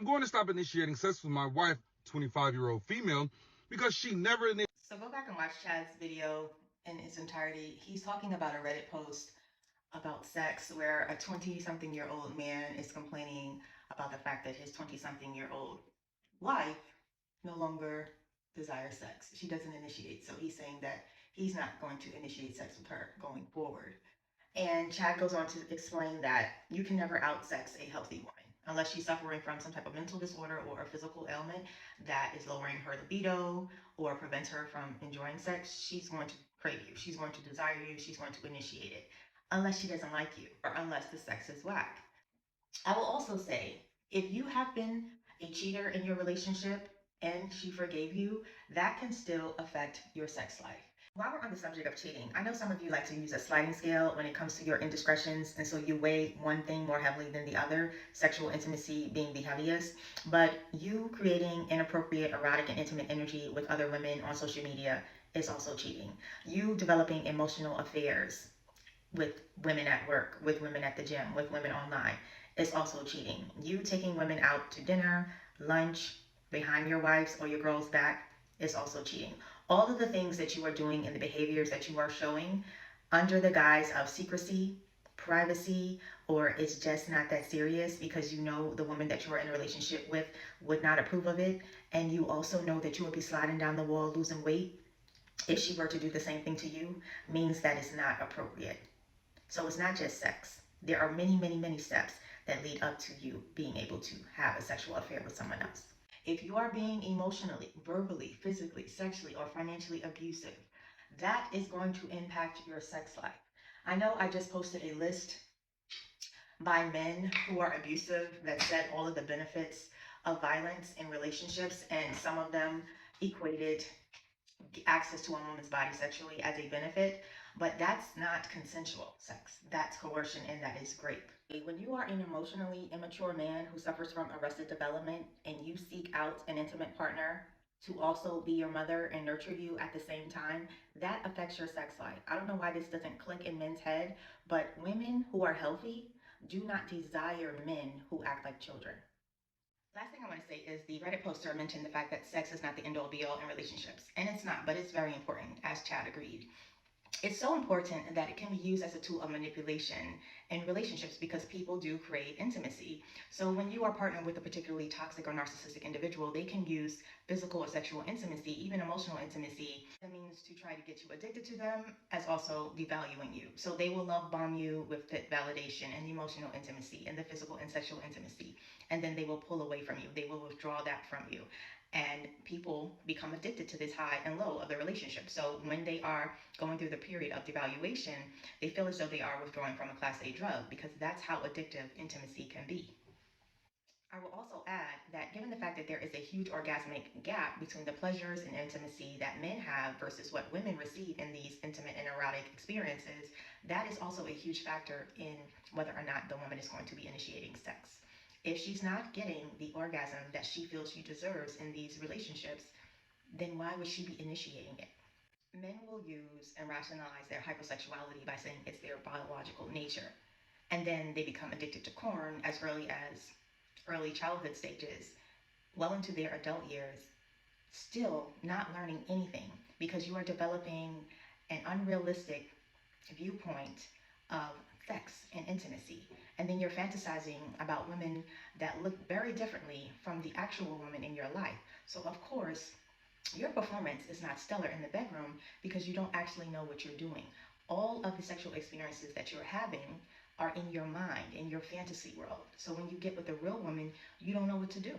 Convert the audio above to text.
I'm going to stop initiating sex with my wife, 25-year-old female, because she never initiated. So go back and watch Chad's video in its entirety. He's talking about a Reddit post about sex where a 20-something-year-old man is complaining about the fact that his 20-something-year-old wife no longer desires sex. She doesn't initiate. So he's saying that he's not going to initiate sex with her going forward. And Chad goes on to explain that you can never outsex a healthy woman unless she's suffering from some type of mental disorder or a physical ailment that is lowering her libido or prevents her from enjoying sex. She's going to crave you. She's going to desire you. She's going to initiate it unless she doesn't like you or unless the sex is whack. I will also say, if you have been a cheater in your relationship and she forgave you, that can still affect your sex life. While we're on the subject of cheating, I know some of you like to use a sliding scale when it comes to your indiscretions, and so you weigh one thing more heavily than the other, sexual intimacy being the heaviest. But you creating inappropriate, erotic, and intimate energy with other women on social media is also cheating. You developing emotional affairs with women at work, with women at the gym, with women online, is also cheating. You taking women out to dinner, lunch, behind your wife's or your girl's back is also cheating. All of the things that you are doing and the behaviors that you are showing under the guise of secrecy, privacy, or it's just not that serious because you know the woman that you are in a relationship with would not approve of it, and you also know that you would be sliding down the wall losing weight if she were to do the same thing to you, means that it's not appropriate. So it's not just sex. There are many, many, many steps that lead up to you being able to have a sexual affair with someone else. If you are being emotionally, verbally, physically, sexually, or financially abusive, that is going to impact your sex life. I know I just posted a list by men who are abusive that said all of the benefits of violence in relationships, and some of them equated access to a woman's body sexually as a benefit, but that's not consensual sex. That's coercion and that is rape. When you are an emotionally immature man who suffers from arrested development and you seek out an intimate partner to also be your mother and nurture you at the same time, that affects your sex life. I don't know why this doesn't click in men's head, but women who are healthy do not desire men who act like children. Last thing I want to say is the Reddit poster mentioned the fact that sex is not the end all be all in relationships. And it's not, but it's very important, as Chad agreed. It's so important that it can be used as a tool of manipulation in relationships because people do crave intimacy. So when you are partnered with a particularly toxic or narcissistic individual, they can use physical or sexual intimacy, even emotional intimacy, that means to try to get you addicted to them as also devaluing you. So they will love bomb you with the validation and emotional intimacy and the physical and sexual intimacy. And then they will pull away from you. They will withdraw that from you. And people become addicted to this high and low of the relationship. So when they are going through the period of devaluation, they feel as though they are withdrawing from a class A drug because that's how addictive intimacy can be. I will also add that given the fact that there is a huge orgasmic gap between the pleasures and intimacy that men have versus what women receive in these intimate and erotic experiences, that is also a huge factor in whether or not the woman is going to be initiating sex. If she's not getting the orgasm that she feels she deserves in these relationships, then why would she be initiating it? Men will use and rationalize their hypersexuality by saying it's their biological nature. And then they become addicted to porn as early as early childhood stages, well into their adult years, still not learning anything because you are developing an unrealistic viewpoint of sex and intimacy. And then you're fantasizing about women that look very differently from the actual woman in your life. So, of course, your performance is not stellar in the bedroom because you don't actually know what you're doing. All of the sexual experiences that you're having are in your mind, in your fantasy world. So when you get with a real woman, you don't know what to do.